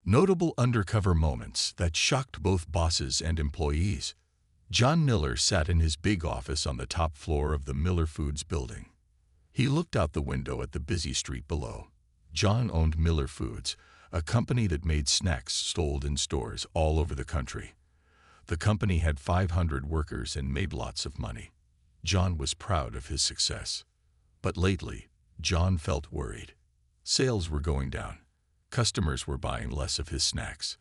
Notable undercover moments that shocked both bosses and employees. John Miller sat in his big office on the top floor of the Miller Foods building. He looked out the window at the busy street below. John owned Miller Foods, a company that made snacks sold in stores all over the country. The company had 500 workers and made lots of money. John was proud of his success. But lately, John felt worried. Sales were going down. Customers were buying less of his snacks.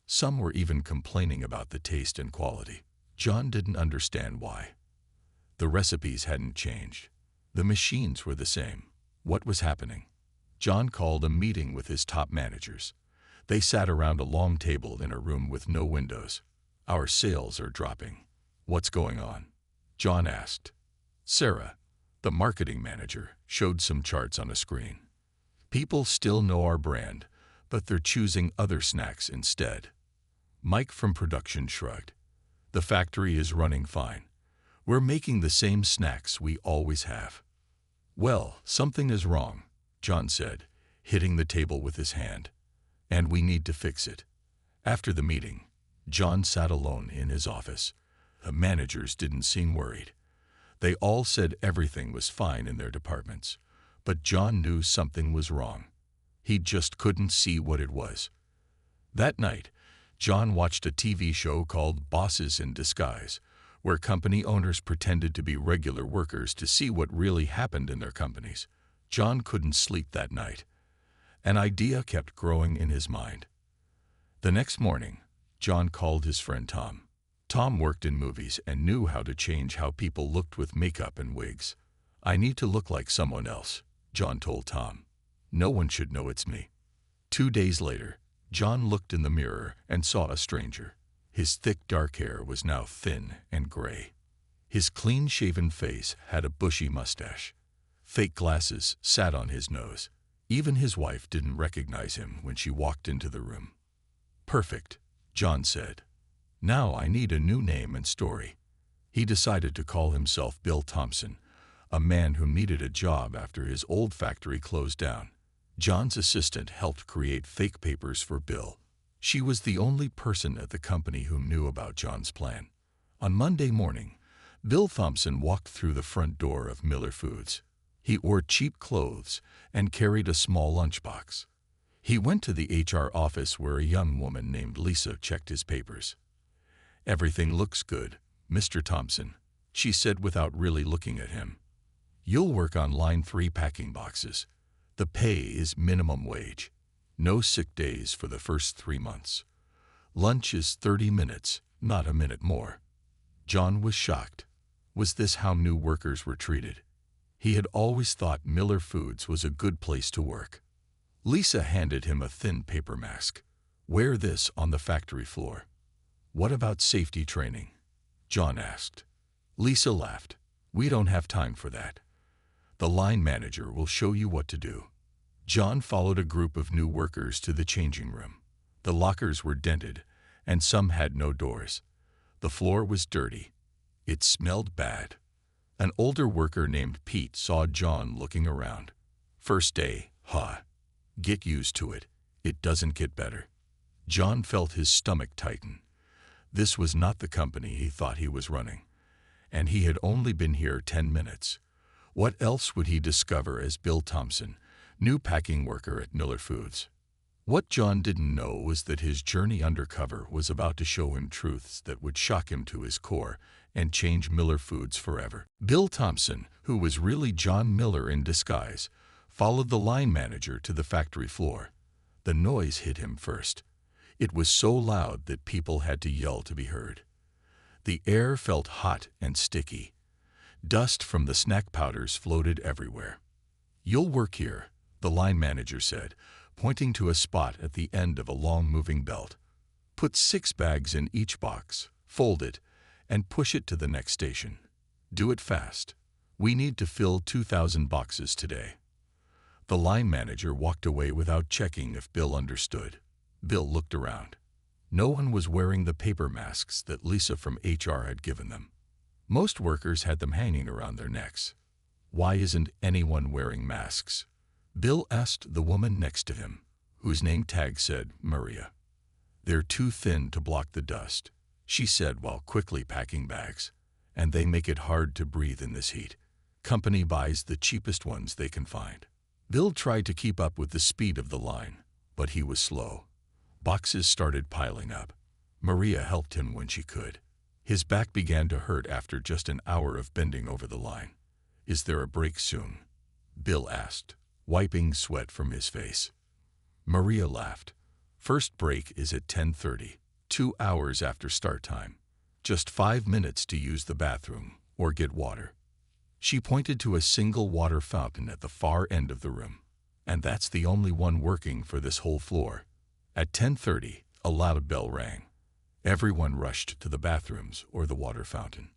Some were even complaining about the taste and quality. John didn't understand why. The recipes hadn't changed. The machines were the same. What was happening? John called a meeting with his top managers. They sat around a long table in a room with no windows. "Our sales are dropping. What's going on?" John asked. Sarah, the marketing manager, showed some charts on a screen. "People still know our brand, but they're choosing other snacks instead." Mike from production shrugged. "The factory is running fine. We're making the same snacks we always have." "Well, something is wrong," John said, hitting the table with his hand. "And we need to fix it." After the meeting, John sat alone in his office. The managers didn't seem worried. They all said everything was fine in their departments. But John knew something was wrong. He just couldn't see what it was. That night, John watched a TV show called Bosses in Disguise, where company owners pretended to be regular workers to see what really happened in their companies. John couldn't sleep that night. An idea kept growing in his mind. The next morning, John called his friend Tom. Tom worked in movies and knew how to change how people looked with makeup and wigs. "I need to look like someone else," John told Tom. "No one should know it's me." 2 days later, John looked in the mirror and saw a stranger. His thick dark hair was now thin and gray. His clean-shaven face had a bushy mustache. Fake glasses sat on his nose. Even his wife didn't recognize him when she walked into the room. "Perfect," John said. "Now I need a new name and story." He decided to call himself Bill Thompson, a man who needed a job after his old factory closed down. John's assistant helped create fake papers for Bill. She was the only person at the company who knew about John's plan. On Monday morning, Bill Thompson walked through the front door of Miller Foods. He wore cheap clothes and carried a small lunchbox. He went to the HR office where a young woman named Lisa checked his papers. "Everything looks good, Mr. Thompson," she said without really looking at him. "You'll work on line 3 packing boxes. The pay is minimum wage. No sick days for the first 3 months. Lunch is 30 minutes, not a minute more." John was shocked. Was this how new workers were treated? He had always thought Miller Foods was a good place to work. Lisa handed him a thin paper mask. "Wear this on the factory floor." "What about safety training?" John asked. Lisa laughed. "We don't have time for that. The line manager will show you what to do." John followed a group of new workers to the changing room. The lockers were dented, and some had no doors. The floor was dirty. It smelled bad. An older worker named Pete saw John looking around. "First day, huh? Get used to it. It doesn't get better." John felt his stomach tighten. This was not the company he thought he was running, and he had only been here 10 minutes. What else would he discover as Bill Thompson, new packing worker at Miller Foods? What John didn't know was that his journey undercover was about to show him truths that would shock him to his core and change Miller Foods forever. Bill Thompson, who was really John Miller in disguise, followed the line manager to the factory floor. The noise hit him first. It was so loud that people had to yell to be heard. The air felt hot and sticky. Dust from the snack powders floated everywhere. "You'll work here," the line manager said, pointing to a spot at the end of a long moving belt. "Put 6 bags in each box, fold it, and push it to the next station. Do it fast. We need to fill 2,000 boxes today." The line manager walked away without checking if Bill understood. Bill looked around. No one was wearing the paper masks that Lisa from HR had given them. Most workers had them hanging around their necks. "Why isn't anyone wearing masks?" Bill asked the woman next to him. whose name tag said Maria. "They're too thin to block the dust," she said while quickly packing bags. "And they make it hard to breathe in this heat. Company buys the cheapest ones they can find." Bill tried to keep up with the speed of the line, but he was slow. Boxes started piling up. Maria helped him when she could. His back began to hurt after just an hour of bending over the line. "Is there a break soon?" Bill asked, wiping sweat from his face. Maria laughed. "First break is at 10:30, 2 hours after start time. Just 5 minutes to use the bathroom or get water." She pointed to a single water fountain at the far end of the room. "And that's the only one working for this whole floor." At 10:30, a loud bell rang. Everyone rushed to the bathrooms or the water fountain.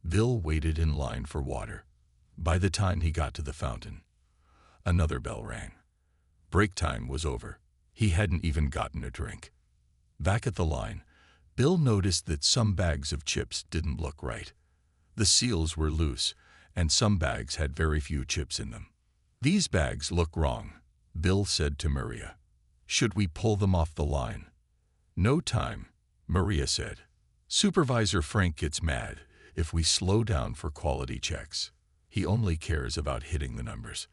Bill waited in line for water. By the time he got to the fountain, another bell rang. Break time was over. He hadn't even gotten a drink. Back at the line, Bill noticed that some bags of chips didn't look right. The seals were loose, and some bags had very few chips in them. "These bags look wrong," Bill said to Maria. "Should we pull them off the line?" "No time," Maria said. "Supervisor Frank gets mad if we slow down for quality checks. He only cares about hitting the numbers."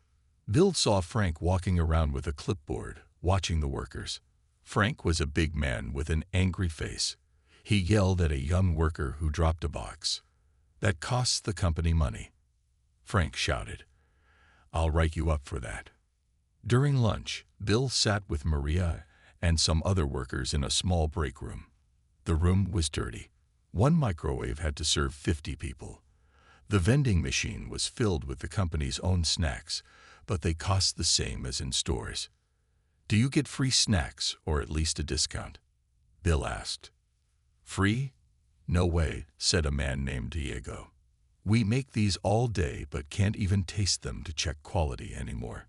Bill saw Frank walking around with a clipboard, watching the workers. Frank was a big man with an angry face. He yelled at a young worker who dropped a box. "That costs the company money." Frank shouted, "I'll write you up for that." During lunch, Bill sat with Maria and some other workers in a small break room. The room was dirty. One microwave had to serve 50 people. The vending machine was filled with the company's own snacks, but they cost the same as in stores. "Do you get free snacks or at least a discount?" Bill asked. "Free? No way," said a man named Diego. "We make these all day but can't even taste them to check quality anymore."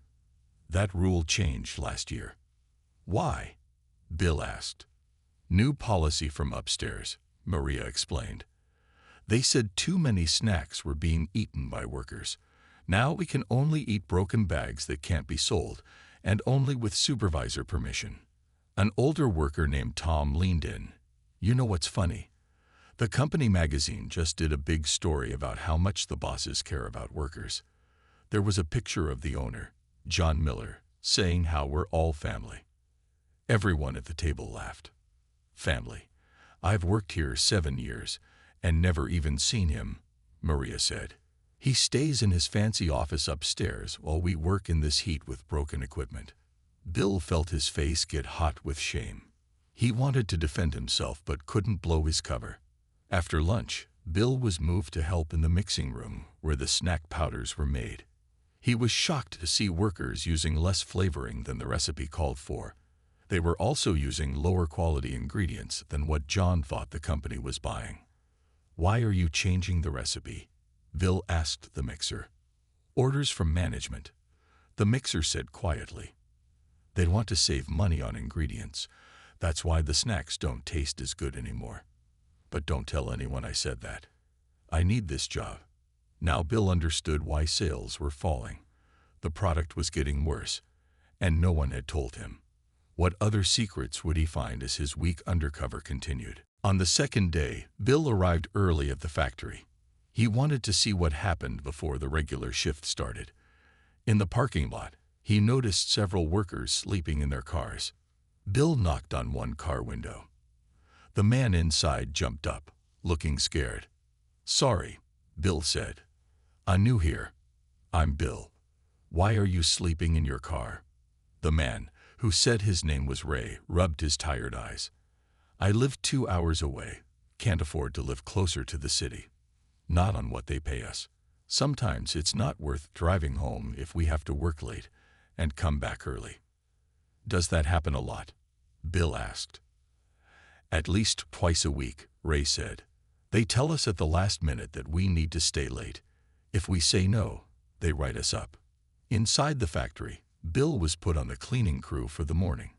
That rule changed last year. "Why?" Bill asked. "New policy from upstairs," Maria explained. "They said too many snacks were being eaten by workers. Now we can only eat broken bags that can't be sold, and only with supervisor permission." An older worker named Tom leaned in. "You know what's funny? The company magazine just did a big story about how much the bosses care about workers. There was a picture of the owner, John Miller, saying how we're all family." Everyone at the table laughed. "Family? I've worked here 7 years and never even seen him," Maria said. "He stays in his fancy office upstairs while we work in this heat with broken equipment." Bill felt his face get hot with shame. He wanted to defend himself but couldn't blow his cover. After lunch, Bill was moved to help in the mixing room where the snack powders were made. He was shocked to see workers using less flavoring than the recipe called for. They were also using lower quality ingredients than what John thought the company was buying. "Why are you changing the recipe?" Bill asked the mixer. "Orders from management," the mixer said quietly. "They want to save money on ingredients. That's why the snacks don't taste as good anymore. But don't tell anyone I said that. I need this job." Now Bill understood why sales were falling. The product was getting worse, and no one had told him. What other secrets would he find as his week undercover continued? On the second day, Bill arrived early at the factory. He wanted to see what happened before the regular shift started. In the parking lot, he noticed several workers sleeping in their cars. Bill knocked on one car window. The man inside jumped up, looking scared. "Sorry," Bill said. "I'm new here." "I'm Bill. Why are you sleeping in your car?" The man, who said his name was Ray, rubbed his tired eyes. "I live 2 hours away. Can't afford to live closer to the city. Not on what they pay us. Sometimes it's not worth driving home if we have to work late and come back early." "Does that happen a lot?" Bill asked. "At least twice a week," Ray said. "They tell us at the last minute that we need to stay late. If we say no, they write us up." Inside the factory, Bill was put on the cleaning crew for the morning.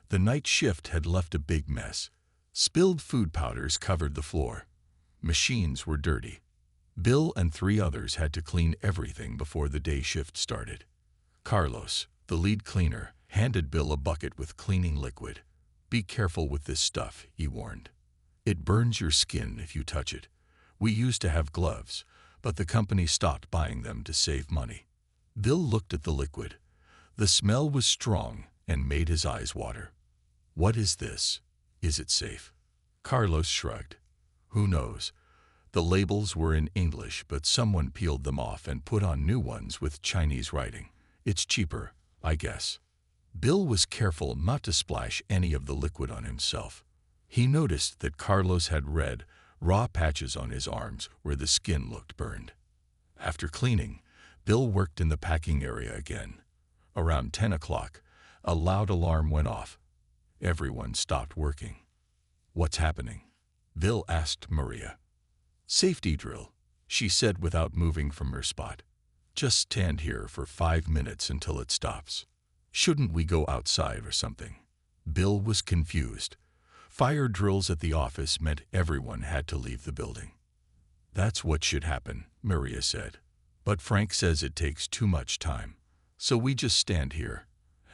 The night shift had left a big mess. Spilled food powders covered the floor. Machines were dirty. Bill and 3 others had to clean everything before the day shift started. Carlos, the lead cleaner, handed Bill a bucket with cleaning liquid. "Be careful with this stuff," he warned. "It burns your skin if you touch it. We used to have gloves, but the company stopped buying them to save money." Bill looked at the liquid. The smell was strong and made his eyes water. "What is this? Is it safe?" Carlos shrugged. "Who knows? The labels were in English, but someone peeled them off and put on new ones with Chinese writing. It's cheaper, I guess." Bill was careful not to splash any of the liquid on himself. He noticed that Carlos had red, raw patches on his arms where the skin looked burned. After cleaning, Bill worked in the packing area again. Around 10 o'clock, a loud alarm went off. Everyone stopped working. "What's happening?" Bill asked Maria. "Safety drill," she said without moving from her spot. "Just stand here for 5 minutes until it stops." "Shouldn't we go outside or something?" Bill was confused. Fire drills at the office meant everyone had to leave the building. "That's what should happen," Maria said. "But Frank says it takes too much time. So we just stand here,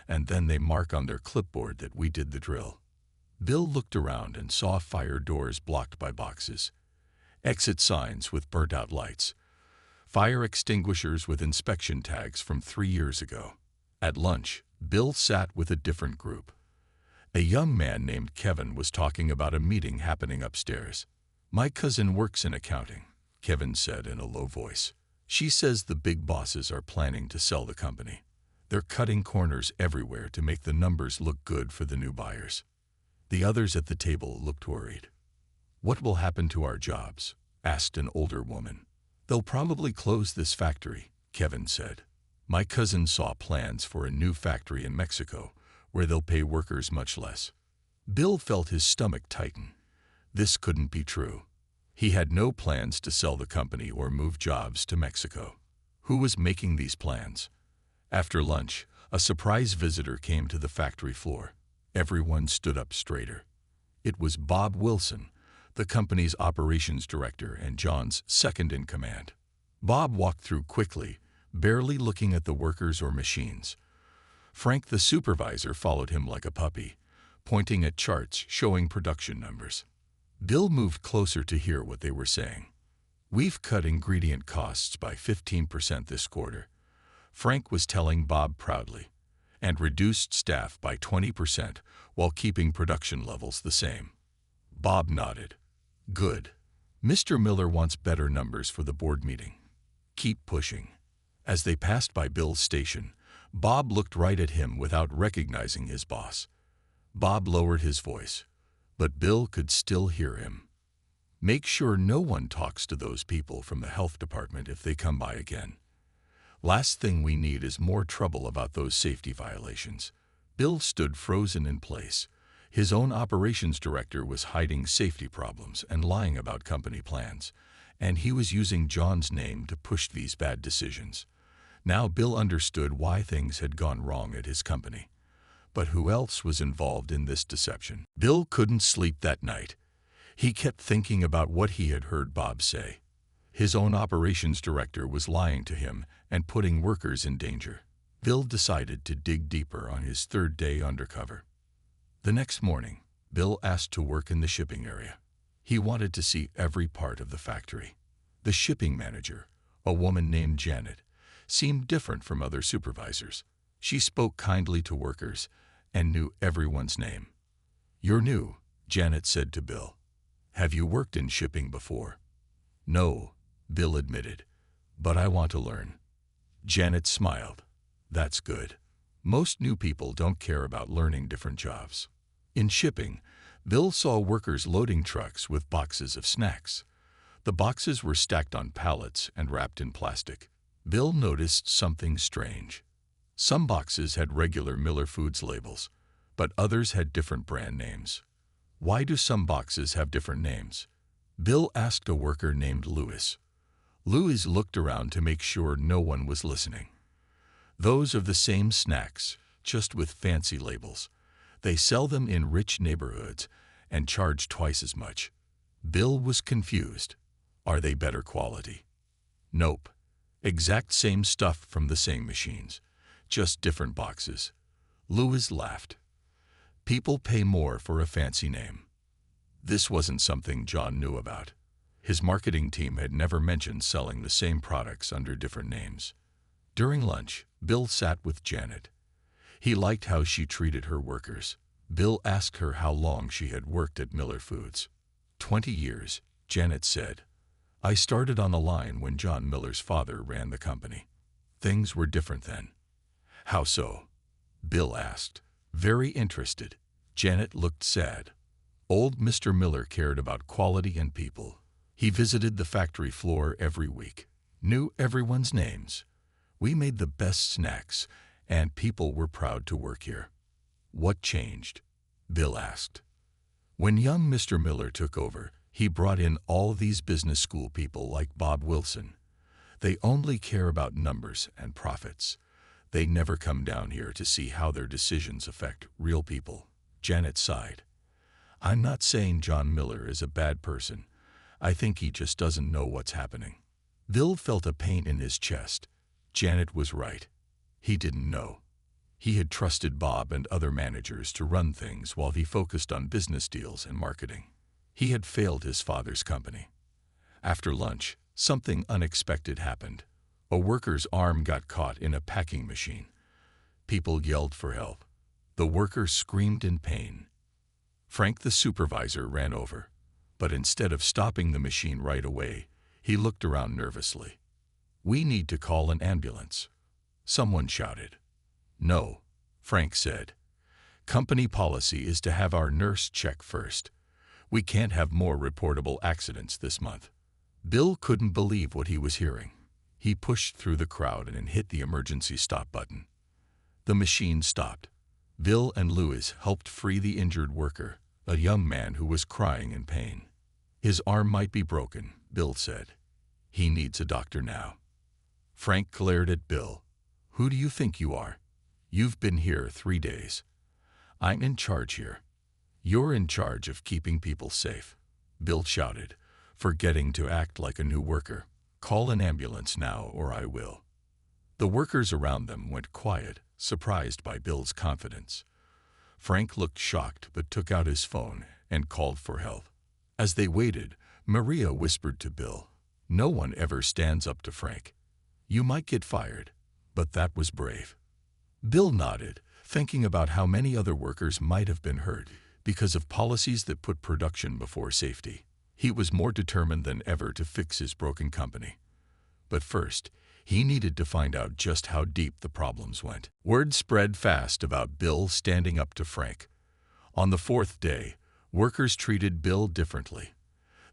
and then they mark on their clipboard that we did the drill." Bill looked around and saw fire doors blocked by boxes, exit signs with burnt-out lights, fire extinguishers with inspection tags from 3 years ago. At lunch, Bill sat with a different group. A young man named Kevin was talking about a meeting happening upstairs. "My cousin works in accounting," Kevin said in a low voice. "She says the big bosses are planning to sell the company. They're cutting corners everywhere to make the numbers look good for the new buyers." The others at the table looked worried. "What will happen to our jobs?" asked an older woman. "They'll probably close this factory," Kevin said. "My cousin saw plans for a new factory in Mexico where they'll pay workers much less." Bill felt his stomach tighten. This couldn't be true. He had no plans to sell the company or move jobs to Mexico. Who was making these plans? After lunch, a surprise visitor came to the factory floor. Everyone stood up straighter. It was Bob Wilson, the company's operations director and John's second-in-command. Bob walked through quickly, barely looking at the workers or machines. Frank, the supervisor, followed him like a puppy, pointing at charts showing production numbers. Bill moved closer to hear what they were saying. "We've cut ingredient costs by 15% this quarter," Frank was telling Bob proudly, "and reduced staff by 20% while keeping production levels the same." Bob nodded. "Good. Mr. Miller wants better numbers for the board meeting. Keep pushing." As they passed by Bill's station, Bob looked right at him without recognizing his boss. Bob lowered his voice, but Bill could still hear him. "Make sure no one talks to those people from the health department if they come by again. Last thing we need is more trouble about those safety violations." Bill stood frozen in place. His own operations director was hiding safety problems and lying about company plans, and he was using John's name to push these bad decisions. Now Bill understood why things had gone wrong at his company. But who else was involved in this deception? Bill couldn't sleep that night. He kept thinking about what he had heard Bob say. His own operations director was lying to him and putting workers in danger. Bill decided to dig deeper on his third day undercover. The next morning, Bill asked to work in the shipping area. He wanted to see every part of the factory. The shipping manager, a woman named Janet, seemed different from other supervisors. She spoke kindly to workers and knew everyone's name. "You're new," Janet said to Bill. "Have you worked in shipping before?" "No," Bill admitted, "but I want to learn." Janet smiled. "That's good. Most new people don't care about learning different jobs." In shipping, Bill saw workers loading trucks with boxes of snacks. The boxes were stacked on pallets and wrapped in plastic. Bill noticed something strange. Some boxes had regular Miller Foods labels, but others had different brand names. "Why do some boxes have different names?" Bill asked a worker named Louis. Louis looked around to make sure no one was listening. "Those are the same snacks, just with fancy labels. They sell them in rich neighborhoods and charge twice as much." Bill was confused. "Are they better quality?" "Nope. Exact same stuff from the same machines, just different boxes." Lewis laughed. People pay more for a fancy name. This wasn't something John knew about. His marketing team had never mentioned selling the same products under different names. During lunch, Bill sat with Janet. He liked how she treated her workers. Bill asked her how long she had worked at Miller Foods. 20 years, Janet said. I started on the line when John Miller's father ran the company. Things were different then. How so? Bill asked. Very interested. Janet looked sad. Old Mr. Miller cared about quality and people. He visited the factory floor every week, knew everyone's names. We made the best snacks, and people were proud to work here. What changed? Bill asked. When young Mr. Miller took over, he brought in all these business school people like Bob Wilson. They only care about numbers and profits. They never come down here to see how their decisions affect real people. Janet sighed. I'm not saying John Miller is a bad person. I think he just doesn't know what's happening. Bill felt a pain in his chest. Janet was right. He didn't know. He had trusted Bob and other managers to run things while he focused on business deals and marketing. He had failed his father's company. After lunch, something unexpected happened. A worker's arm got caught in a packing machine. People yelled for help. The worker screamed in pain. Frank, the supervisor, ran over, but instead of stopping the machine right away, he looked around nervously. We need to call an ambulance. Someone shouted. No, Frank said. Company policy is to have our nurse check first. We can't have more reportable accidents this month. Bill couldn't believe what he was hearing. He pushed through the crowd and hit the emergency stop button. The machine stopped. Bill and Lewis helped free the injured worker, a young man who was crying in pain. His arm might be broken, Bill said. He needs a doctor now. Frank glared at Bill. Who do you think you are? You've been here 3 days. I'm in charge here. You're in charge of keeping people safe, Bill shouted, forgetting to act like a new worker. Call an ambulance now or I will. The workers around them went quiet, surprised by Bill's confidence. Frank looked shocked but took out his phone and called for help. As they waited, Maria whispered to Bill, No one ever stands up to Frank. You might get fired, but that was brave. Bill nodded, thinking about how many other workers might have been hurt because of policies that put production before safety. He was more determined than ever to fix his broken company. But first, he needed to find out just how deep the problems went. Word spread fast about Bill standing up to Frank. On the 4th day, workers treated Bill differently.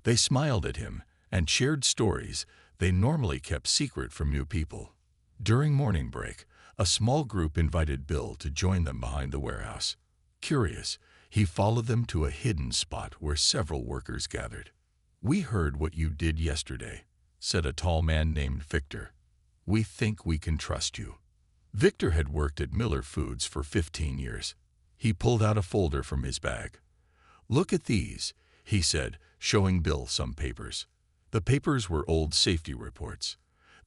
They smiled at him and shared stories they normally kept secret from new people. During morning break, a small group invited Bill to join them behind the warehouse. Curious, he followed them to a hidden spot where several workers gathered. We heard what you did yesterday, said a tall man named Victor. We think we can trust you. Victor had worked at Miller Foods for 15 years. He pulled out a folder from his bag. Look at these, he said, showing Bill some papers. The papers were old safety reports.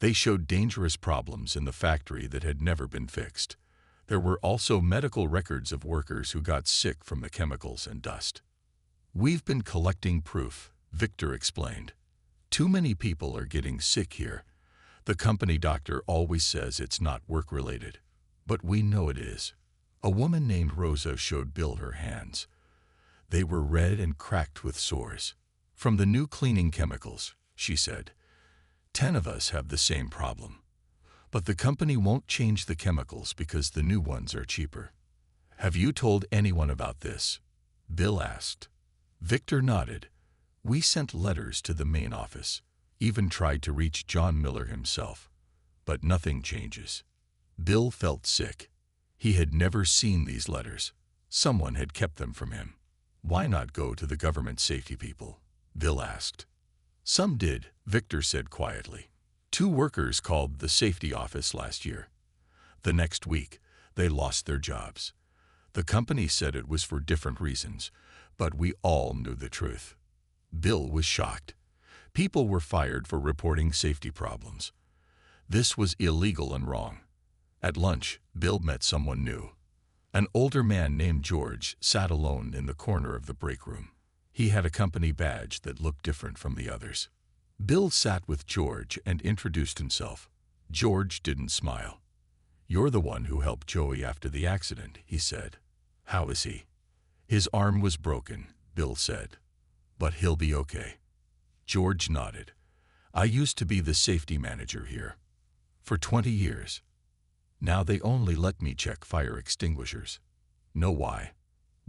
They showed dangerous problems in the factory that had never been fixed. There were also medical records of workers who got sick from the chemicals and dust. We've been collecting proof, Victor explained. Too many people are getting sick here. The company doctor always says it's not work-related, but we know it is. A woman named Rosa showed Bill her hands. They were red and cracked with sores. From the new cleaning chemicals, she said. 10 of us have the same problem. But the company won't change the chemicals because the new ones are cheaper. Have you told anyone about this? Bill asked. Victor nodded. We sent letters to the main office, even tried to reach John Miller himself. But nothing changes. Bill felt sick. He had never seen these letters. Someone had kept them from him. Why not go to the government safety people? Bill asked. Some did, Victor said quietly. 2 workers called the safety office last year. The next week, they lost their jobs. The company said it was for different reasons, but we all knew the truth. Bill was shocked. People were fired for reporting safety problems. This was illegal and wrong. At lunch, Bill met someone new. An older man named George sat alone in the corner of the break room. He had a company badge that looked different from the others. Bill sat with George and introduced himself. George didn't smile. "You're the one who helped Joey after the accident," he said. "How is he?" "His arm was broken," Bill said. "But he'll be okay." George nodded. "I used to be the safety manager here for 20 years. Now they only let me check fire extinguishers." "Know why?"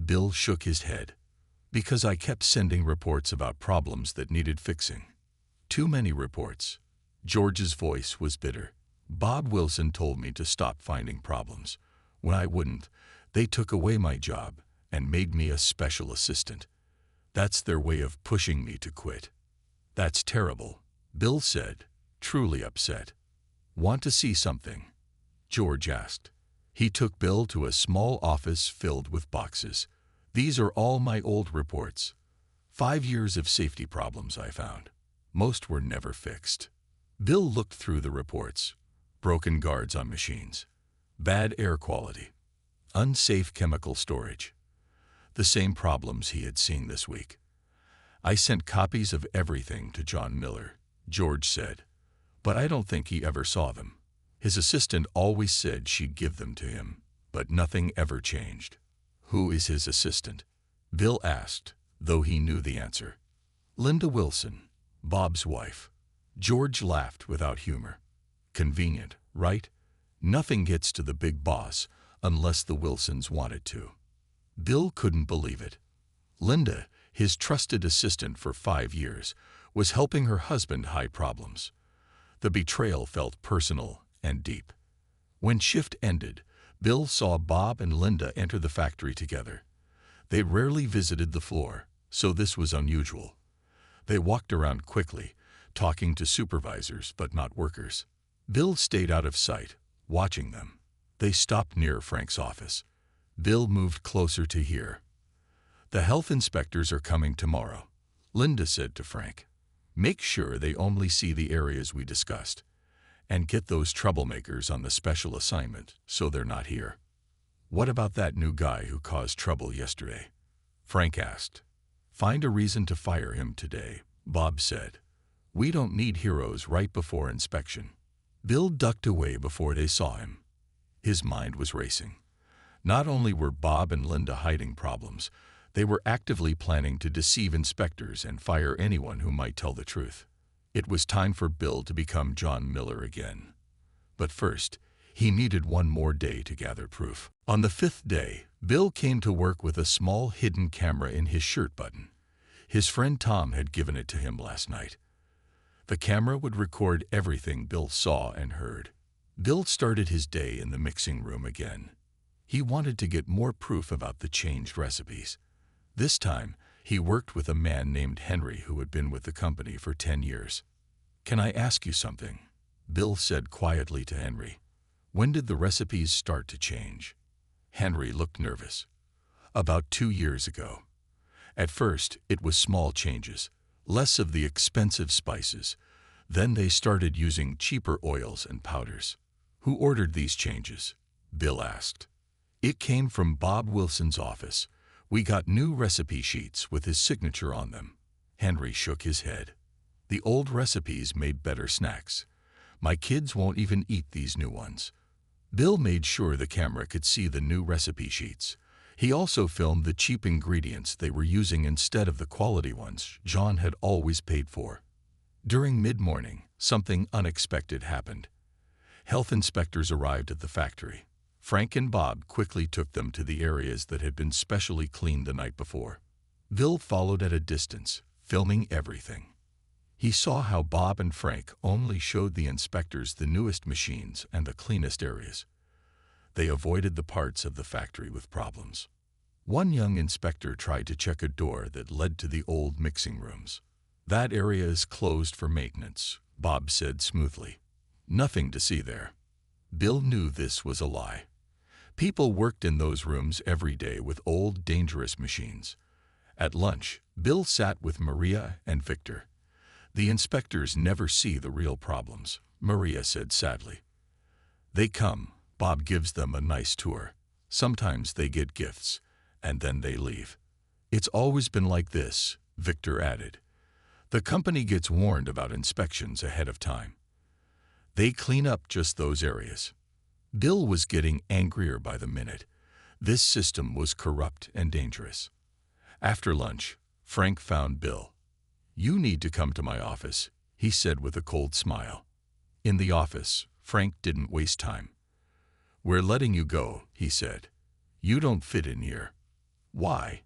Bill shook his head. "Because I kept sending reports about problems that needed fixing. Too many reports." George's voice was bitter. "Bob Wilson told me to stop finding problems. When I wouldn't, they took away my job and made me a special assistant. That's their way of pushing me to quit." "That's terrible," Bill said, truly upset. "Want to see something?" George asked. He took Bill to a small office filled with boxes. "These are all my old reports. 5 years of safety problems I found. Most were never fixed." Bill looked through the reports. Broken guards on machines, bad air quality, unsafe chemical storage. The same problems he had seen this week. "I sent copies of everything to John Miller," George said, "but I don't think he ever saw them. His assistant always said she'd give them to him, but nothing ever changed." "Who is his assistant?" Bill asked, though he knew the answer. "Linda Wilson, Bob's wife." George laughed without humor. "Convenient, right? Nothing gets to the big boss unless the Wilsons want it to." Bill couldn't believe it. Linda, his trusted assistant for 5 years, was helping her husband hide problems. The betrayal felt personal and deep. When shift ended, Bill saw Bob and Linda enter the factory together. They rarely visited the floor, so this was unusual. They walked around quickly, talking to supervisors but not workers. Bill stayed out of sight, watching them. They stopped near Frank's office. Bill moved closer to hear. "The health inspectors are coming tomorrow," Linda said to Frank. "Make sure they only see the areas we discussed, and get those troublemakers on the special assignment so they're not here." "What about that new guy who caused trouble yesterday?" Frank asked. "Find a reason to fire him today," Bob said. "We don't need heroes right before inspection." Bill ducked away before they saw him. His mind was racing. Not only were Bob and Linda hiding problems, they were actively planning to deceive inspectors and fire anyone who might tell the truth. It was time for Bill to become John Miller again. But first, he needed one more day to gather proof. On the 5th day, Bill came to work with a small hidden camera in his shirt button. His friend Tom had given it to him last night. The camera would record everything Bill saw and heard. Bill started his day in the mixing room again. He wanted to get more proof about the changed recipes. This time, he worked with a man named Henry who had been with the company for 10 years. "Can I ask you something?" Bill said quietly to Henry. "When did the recipes start to change?" Henry looked nervous. "About 2 years ago. At first, it was small changes, less of the expensive spices. Then they started using cheaper oils and powders." "Who ordered these changes?" Bill asked. "It came from Bob Wilson's office. We got new recipe sheets with his signature on them." Henry shook his head. "The old recipes made better snacks. My kids won't even eat these new ones." Bill made sure the camera could see the new recipe sheets. He also filmed the cheap ingredients they were using instead of the quality ones John had always paid for. During mid-morning, something unexpected happened. Health inspectors arrived at the factory. Frank and Bob quickly took them to the areas that had been specially cleaned the night before. Bill followed at a distance, filming everything. He saw how Bob and Frank only showed the inspectors the newest machines and the cleanest areas. They avoided the parts of the factory with problems. One young inspector tried to check a door that led to the old mixing rooms. "That area is closed for maintenance," Bob said smoothly. "Nothing to see there." Bill knew this was a lie. People worked in those rooms every day with old, dangerous machines. At lunch, Bill sat with Maria and Victor. "The inspectors never see the real problems," Maria said sadly. "They come, Bob gives them a nice tour. Sometimes they get gifts, and then they leave. It's always been like this, Victor added. The company gets warned about inspections ahead of time. They clean up just those areas. Bill was getting angrier by the minute. This system was corrupt and dangerous. After lunch, Frank found Bill. "You need to come to my office," he said with a cold smile. In the office, Frank didn't waste time. "We're letting you go," he said. "You don't fit in here." "Why?"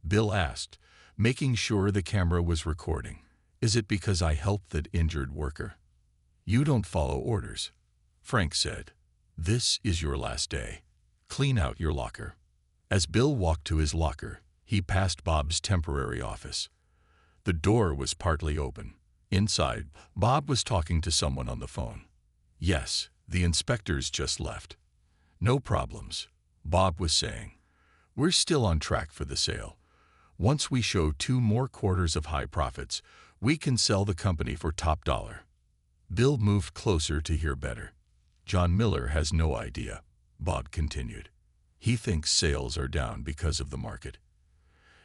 Bill asked, making sure the camera was recording. "Is it because I helped that injured worker?" "You don't follow orders," Frank said. "This is your last day. Clean out your locker." As Bill walked to his locker, he passed Bob's temporary office. The door was partly open. Inside, Bob was talking to someone on the phone. "Yes, the inspectors just left." "No problems," Bob was saying. "We're still on track for the sale. Once we show 2 more quarters of high profits, we can sell the company for top dollar." Bill moved closer to hear better. "John Miller has no idea," Bob continued. "He thinks sales are down because of the market.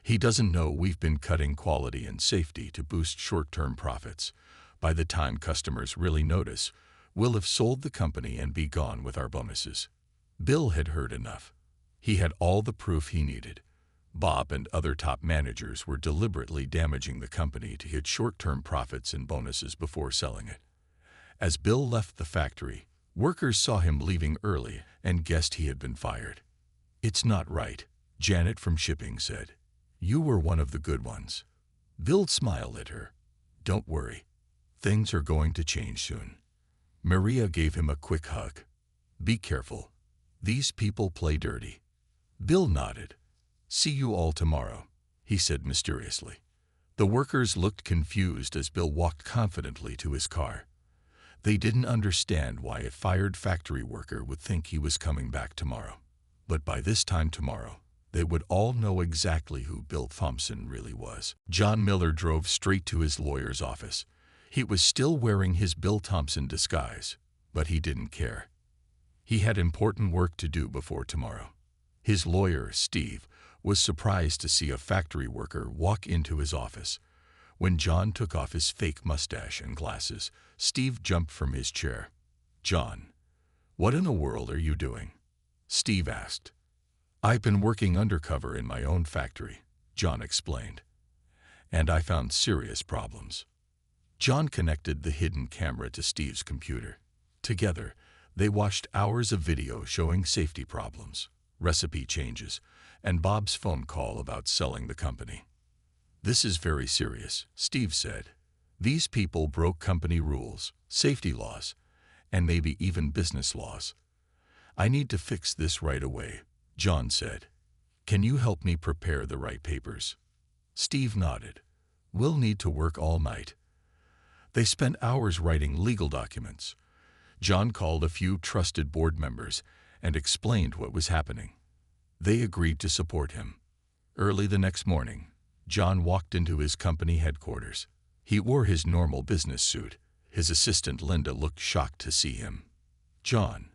He doesn't know we've been cutting quality and safety to boost short-term profits. By the time customers really notice, we'll have sold the company and be gone with our bonuses." Bill had heard enough. He had all the proof he needed. Bob and other top managers were deliberately damaging the company to hit short-term profits and bonuses before selling it. As Bill left the factory, workers saw him leaving early and guessed he had been fired. "It's not right," Janet from shipping said. "You were one of the good ones." Bill smiled at her. "Don't worry. Things are going to change soon." Maria gave him a quick hug. "Be careful. These people play dirty." Bill nodded. "See you all tomorrow," he said mysteriously. The workers looked confused as Bill walked confidently to his car. They didn't understand why a fired factory worker would think he was coming back tomorrow. But by this time tomorrow, they would all know exactly who Bill Thompson really was. John Miller drove straight to his lawyer's office. He was still wearing his Bill Thompson disguise, but he didn't care. He had important work to do before tomorrow. His lawyer, Steve, was surprised to see a factory worker walk into his office. When John took off his fake mustache and glasses, Steve jumped from his chair. "John, what in the world are you doing?" Steve asked. "I've been working undercover in my own factory," John explained. "And I found serious problems." John connected the hidden camera to Steve's computer. Together, they watched hours of video showing safety problems, recipe changes, and Bob's phone call about selling the company. "This is very serious," Steve said. "These people broke company rules, safety laws, and maybe even business laws. I need to fix this right away," John said. "Can you help me prepare the right papers?" Steve nodded. "We'll need to work all night." They spent hours writing legal documents. John called a few trusted board members and explained what was happening. They agreed to support him. Early the next morning, John walked into his company headquarters. He wore his normal business suit. His assistant Linda looked shocked to see him. "John,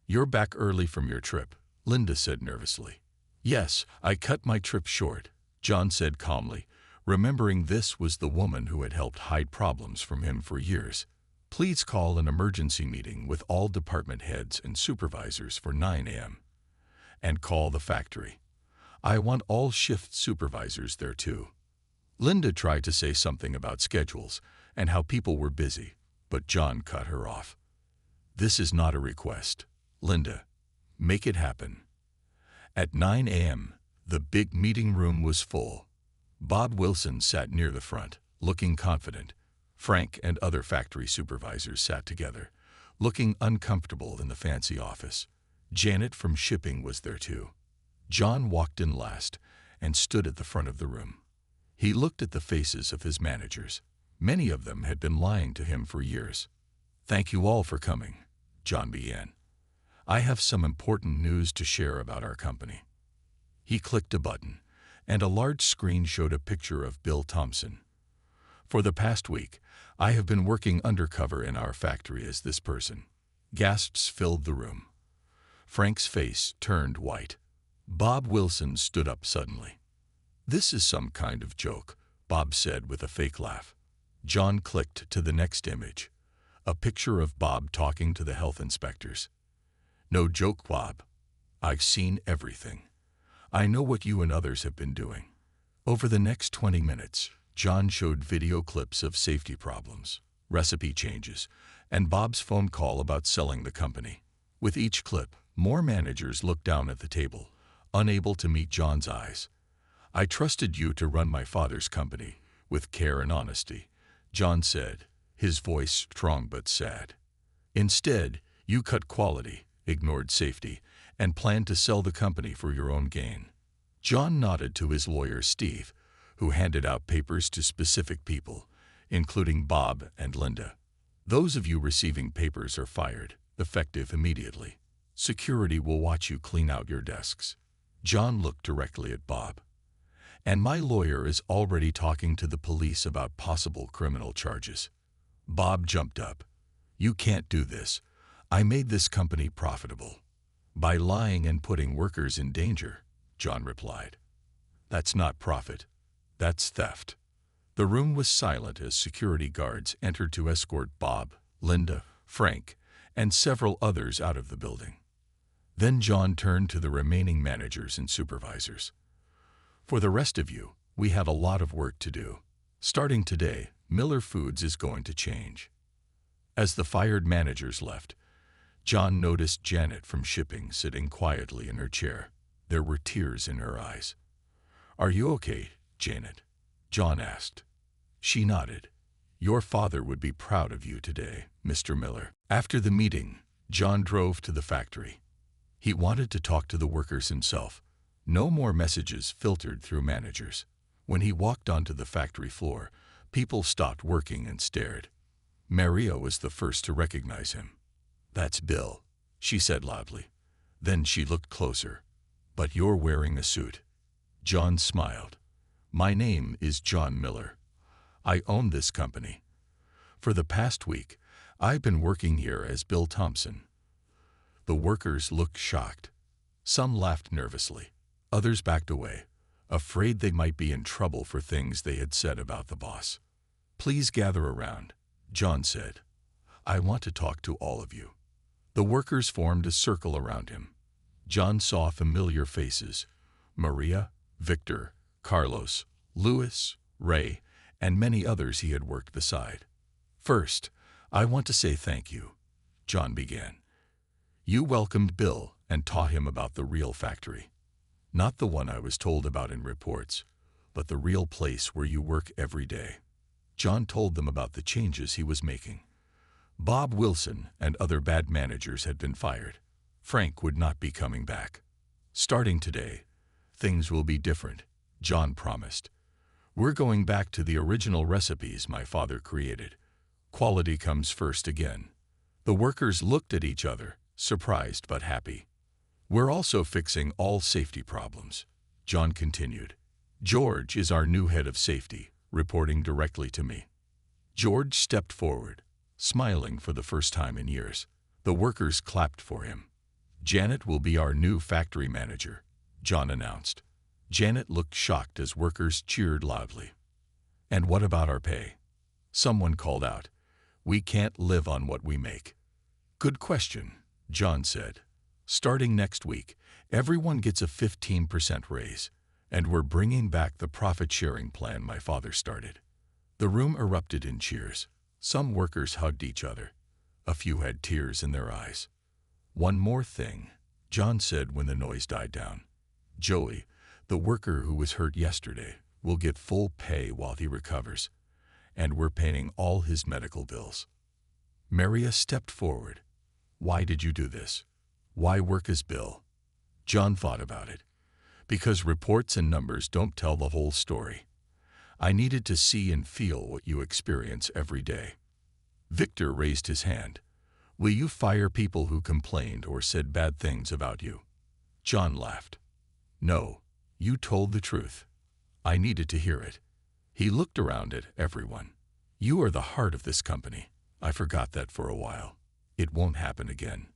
you're back early from your trip," Linda said nervously. "Yes, I cut my trip short," John said calmly, remembering this was the woman who had helped hide problems from him for years. "Please call an emergency meeting with all department heads and supervisors for 9 a.m. And call the factory. I want all shift supervisors there too." Linda tried to say something about schedules and how people were busy, but John cut her off. "This is not a request, Linda. Make it happen." At 9 a.m., the big meeting room was full. Bob Wilson sat near the front, looking confident. Frank and other factory supervisors sat together, looking uncomfortable in the fancy office. Janet from shipping was there too. John walked in last and stood at the front of the room. He looked at the faces of his managers. Many of them had been lying to him for years. "Thank you all for coming," John began. "I have some important news to share about our company." He clicked a button, and a large screen showed a picture of Bill Thompson. "For the past week, I have been working undercover in our factory as this person." Gasps filled the room. Frank's face turned white. Bob Wilson stood up suddenly. "This is some kind of joke," Bob said with a fake laugh. John clicked to the next image, a picture of Bob talking to the health inspectors. "No joke, Bob. I've seen everything. I know what you and others have been doing." Over the next 20 minutes, John showed video clips of safety problems, recipe changes, and Bob's phone call about selling the company. With each clip, more managers looked down at the table, unable to meet John's eyes. "I trusted you to run my father's company with care and honesty," John said, his voice strong but sad. "Instead, you cut quality, ignored safety, and planned to sell the company for your own gain." John nodded to his lawyer, Steve, who handed out papers to specific people, including Bob and Linda. "Those of you receiving papers are fired, effective immediately. Security will watch you clean out your desks." John looked directly at Bob. "And my lawyer is already talking to the police about possible criminal charges." Bob jumped up. "You can't do this. I made this company profitable." "By lying and putting workers in danger," John replied. "That's not profit. That's theft." The room was silent as security guards entered to escort Bob, Linda, Frank, and several others out of the building. Then John turned to the remaining managers and supervisors. "For the rest of you, we have a lot of work to do. Starting today, Miller Foods is going to change." As the fired managers left, John noticed Janet from shipping sitting quietly in her chair. There were tears in her eyes. "Are you okay, Janet?" John asked. She nodded. "Your father would be proud of you today, Mr. Miller." After the meeting, John drove to the factory. He wanted to talk to the workers himself. No more messages filtered through managers. When he walked onto the factory floor, people stopped working and stared. Maria was the first to recognize him. "That's Bill," she said loudly. Then she looked closer. "But you're wearing a suit." John smiled. "My name is John Miller. I own this company. For the past week, I've been working here as Bill Thompson." The workers looked shocked. Some laughed nervously. Others backed away, afraid they might be in trouble for things they had said about the boss. "Please gather around," John said. "I want to talk to all of you." The workers formed a circle around him. John saw familiar faces: Maria, Victor, Carlos, Louis, Ray, and many others he had worked beside. "First, I want to say thank you," John began. "You welcomed Bill and taught him about the real factory. Not the one I was told about in reports, but the real place where you work every day." John told them about the changes he was making. Bob Wilson and other bad managers had been fired. Frank would not be coming back. "Starting today, things will be different," John promised. "We're going back to the original recipes my father created. Quality comes first again." The workers looked at each other, surprised but happy. "We're also fixing all safety problems," John continued. "George is our new head of safety, reporting directly to me." George stepped forward, smiling for the first time in years. The workers clapped for him. "Janet will be our new factory manager," John announced. Janet looked shocked as workers cheered loudly. "And what about our pay?" Someone called out. "We can't live on what we make." "Good question," John said. "Starting next week, everyone gets a 15% raise, and we're bringing back the profit-sharing plan my father started." The room erupted in cheers. Some workers hugged each other. A few had tears in their eyes. "One more thing," John said when the noise died down. "Joey, the worker who was hurt yesterday, will get full pay while he recovers, and we're paying all his medical bills." Maria stepped forward. "Why did you do this? Why work as Bill?" John thought about it. "Because reports and numbers don't tell the whole story. I needed to see and feel what you experience every day." Victor raised his hand. "Will you fire people who complained or said bad things about you?" John laughed. "No, you told the truth. I needed to hear it." He looked around at everyone. "You are the heart of this company. I forgot that for a while. It won't happen again."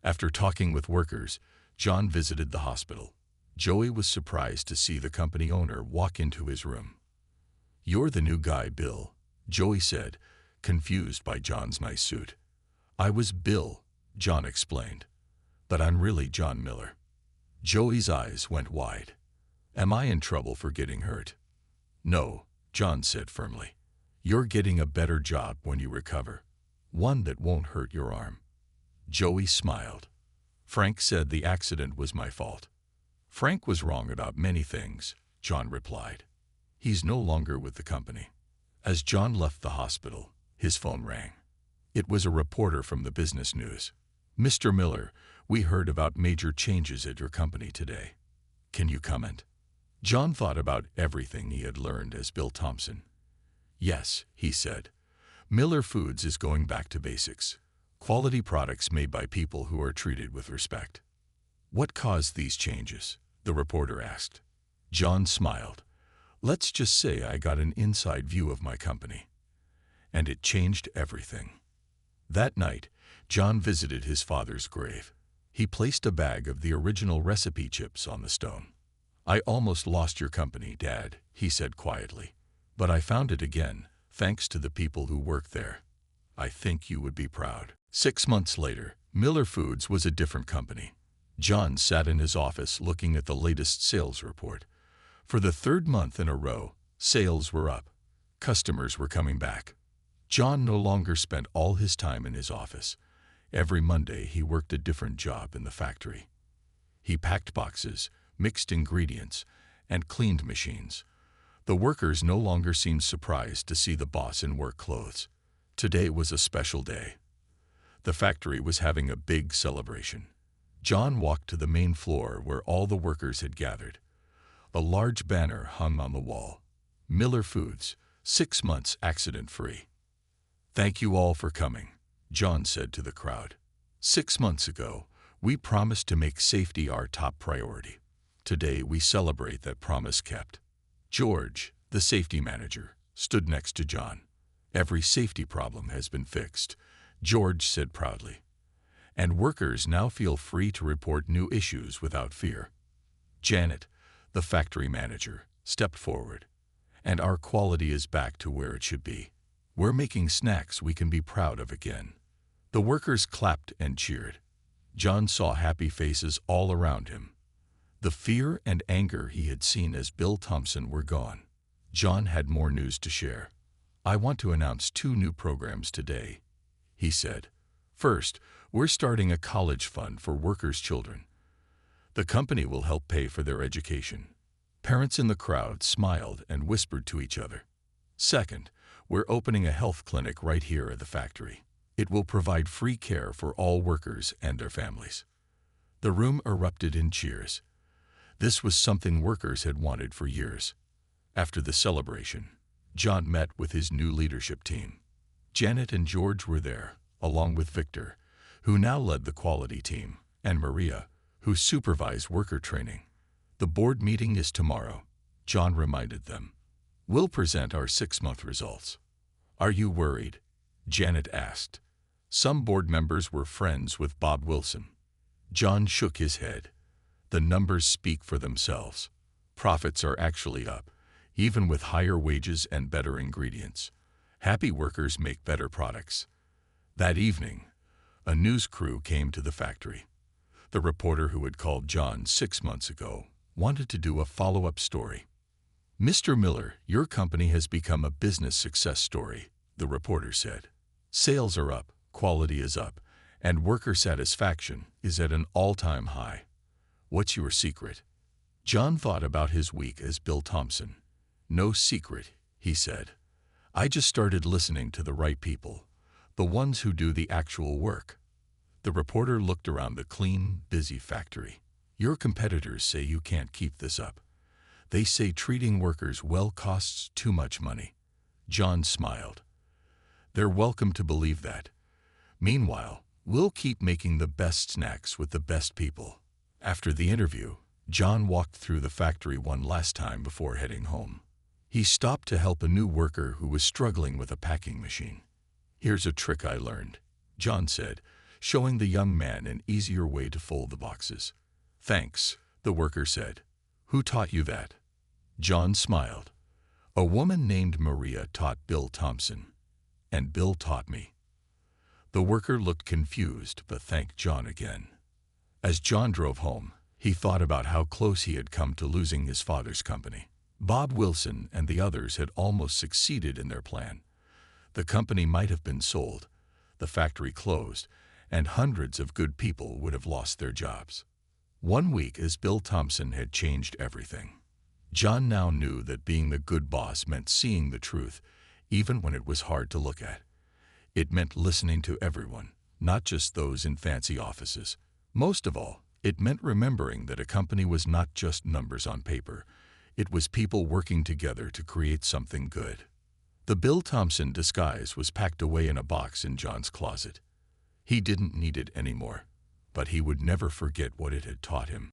After talking with workers, John visited the hospital. Joey was surprised to see the company owner walk into his room. "You're the new guy, Bill," Joey said, confused by John's nice suit. "I was Bill," John explained, "but I'm really John Miller." Joey's eyes went wide. "Am I in trouble for getting hurt?" "No," John said firmly. "You're getting a better job when you recover. One that won't hurt your arm." Joey smiled. "Frank said the accident was my fault." "Frank was wrong about many things," John replied. "He's no longer with the company." As John left the hospital, his phone rang. It was a reporter from the business news. "Mr. Miller, we heard about major changes at your company today. Can you comment?" John thought about everything he had learned as Bill Thompson. "Yes," he said. "Miller Foods is going back to basics. Quality products made by people who are treated with respect." "What caused these changes?" the reporter asked. John smiled. "Let's just say I got an inside view of my company. And it changed everything." That night, John visited his father's grave. He placed a bag of the original recipe chips on the stone. "I almost lost your company, Dad," he said quietly. "But I found it again, thanks to the people who worked there. I think you would be proud." 6 months later, Miller Foods was a different company. John sat in his office looking at the latest sales report. For the third month in a row, sales were up. Customers were coming back. John no longer spent all his time in his office. Every Monday he worked a different job in the factory. He packed boxes, mixed ingredients, and cleaned machines. The workers no longer seemed surprised to see the boss in work clothes. Today was a special day. The factory was having a big celebration. John walked to the main floor where all the workers had gathered. A large banner hung on the wall. "Miller Foods, 6 months accident-free." "Thank you all for coming," John said to the crowd. "6 months ago, we promised to make safety our top priority. Today we celebrate that promise kept." George, the safety manager, stood next to John. "Every safety problem has been fixed," George said proudly. "And workers now feel free to report new issues without fear." Janet, the factory manager, stepped forward. "And our quality is back to where it should be. We're making snacks we can be proud of again." The workers clapped and cheered. John saw happy faces all around him. The fear and anger he had seen as Bill Thompson were gone. John had more news to share. "I want to announce 2 new programs today," he said. "First, we're starting a college fund for workers' children. The company will help pay for their education." Parents in the crowd smiled and whispered to each other. "Second, we're opening a health clinic right here at the factory. It will provide free care for all workers and their families." The room erupted in cheers. This was something workers had wanted for years. After the celebration, John met with his new leadership team. Janet and George were there, along with Victor, who now led the quality team, and Maria, who supervised worker training. "The board meeting is tomorrow," John reminded them. "We'll present our 6-month results." "Are you worried?" Janet asked. Some board members were friends with Bob Wilson. John shook his head. "The numbers speak for themselves. Profits are actually up, even with higher wages and better ingredients. Happy workers make better products." That evening, a news crew came to the factory. The reporter who had called John 6 months ago wanted to do a follow-up story. "Mr. Miller, your company has become a business success story," the reporter said. "Sales are up, quality is up, and worker satisfaction is at an all-time high. What's your secret?" John thought about his week as Bill Thompson. "No secret," he said. "I just started listening to the right people, the ones who do the actual work." The reporter looked around the clean, busy factory. "Your competitors say you can't keep this up. They say treating workers well costs too much money." John smiled. "They're welcome to believe that. Meanwhile, we'll keep making the best snacks with the best people." After the interview, John walked through the factory one last time before heading home. He stopped to help a new worker who was struggling with a packing machine. "Here's a trick I learned," John said, showing the young man an easier way to fold the boxes. "Thanks," the worker said. Who taught you that? John smiled. A woman named Maria taught Bill Thompson, and Bill taught me. The worker looked confused but thanked John again. As John drove home, he thought about how close he had come to losing his father's company. Bob Wilson and the others had almost succeeded in their plan. The company might have been sold, the factory closed, and hundreds of good people would have lost their jobs. 1 week as Bill Thompson had changed everything. John now knew that being the good boss meant seeing the truth, even when it was hard to look at. It meant listening to everyone, not just those in fancy offices. Most of all, it meant remembering that a company was not just numbers on paper. It was people working together to create something good. The Bill Thompson disguise was packed away in a box in John's closet. He didn't need it anymore, but he would never forget what it had taught him.